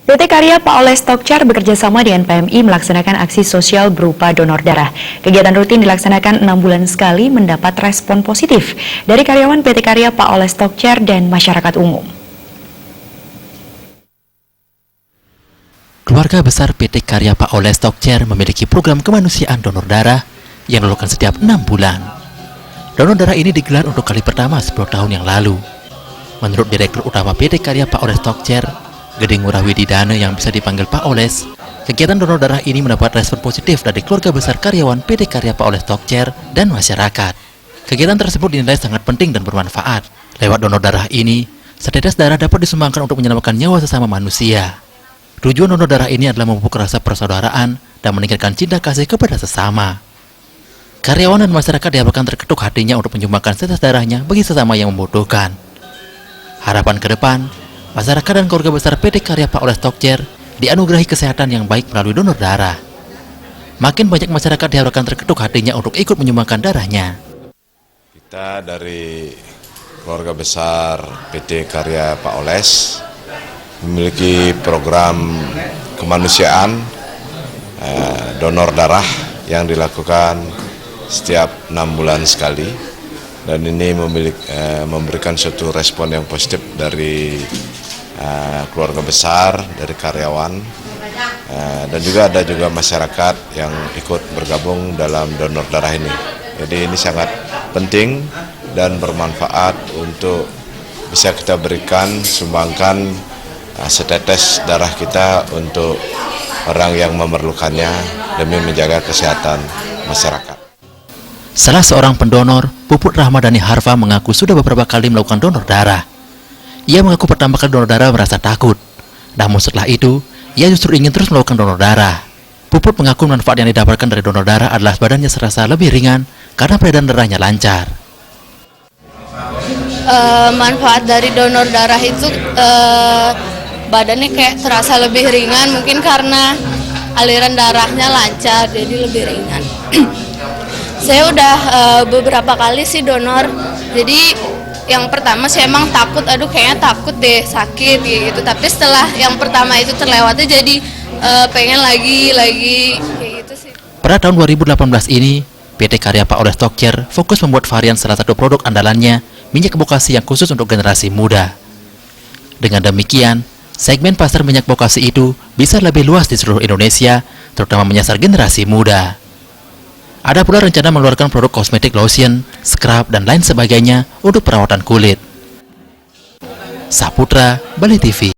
PT Karya Pak Oles Tokcar bekerjasama dengan PMI melaksanakan aksi sosial berupa donor darah. Kegiatan rutin dilaksanakan 6 bulan sekali mendapat respon positif dari karyawan PT Karya Pak Oles Tokcar dan masyarakat umum. Keluarga besar PT Karya Pak Oles Tokcar memiliki program kemanusiaan donor darah yang dilakukan setiap 6 bulan. Donor darah ini digelar untuk kali pertama 10 tahun yang lalu. Menurut Direktur Utama PT Karya Pak Oles Tokcar, Geding Ngurah Wididana yang bisa dipanggil Pak Oles, kegiatan donor darah ini mendapat respon positif dari keluarga besar karyawan PT Karya Pak Oles Tokcar dan masyarakat. Kegiatan tersebut dinilai sangat penting dan bermanfaat. Lewat donor darah ini, setetes darah dapat disumbangkan untuk menyelamatkan nyawa sesama manusia. Tujuan donor darah ini adalah memupuk rasa persaudaraan dan meningkatkan cinta kasih kepada sesama. Karyawan dan masyarakat diharapkan terketuk hatinya untuk menyumbangkan setetes darahnya bagi sesama yang membutuhkan. Harapan ke depan, masyarakat dan keluarga besar PT Karya Pak Oles Tokcar dianugerahi kesehatan yang baik melalui donor darah. Makin banyak masyarakat diharapkan terketuk hatinya untuk ikut menyumbangkan darahnya. Kita dari keluarga besar PT Karya Pak Oles memiliki program kemanusiaan donor darah yang dilakukan setiap 6 bulan sekali, dan ini memberikan suatu respon yang positif dari keluarga besar, dari karyawan, dan juga ada masyarakat yang ikut bergabung dalam donor darah ini. Jadi ini sangat penting dan bermanfaat untuk bisa kita berikan, sumbangkan setetes darah kita untuk orang yang memerlukannya demi menjaga kesehatan masyarakat. Salah seorang pendonor, Puput Rahmadani Harfa, mengaku sudah beberapa kali melakukan donor darah. Ia mengaku pertama kali donor darah merasa takut, namun setelah itu, ia justru ingin terus melakukan donor darah. Puput mengaku manfaat yang didapatkan dari donor darah adalah badannya serasa lebih ringan karena peredaran darahnya lancar. Manfaat dari donor darah itu badannya kayak terasa lebih ringan, mungkin karena aliran darahnya lancar, jadi lebih ringan. Saya udah beberapa kali sih donor, jadi yang pertama sih emang takut, kayaknya takut deh sakit gitu. Tapi setelah yang pertama itu terlewati, jadi pengen lagi kayak gitu sih. Pada tahun 2018 ini, PT Karya Pak Oles Tokcar fokus membuat varian salah satu produk andalannya, minyak bokasi yang khusus untuk generasi muda. Dengan demikian, segmen pasar minyak bokasi itu bisa lebih luas di seluruh Indonesia, terutama menyasar generasi muda. Ada pula rencana mengeluarkan produk kosmetik lotion, scrub, dan lain sebagainya untuk perawatan kulit. Saputra, Bali TV.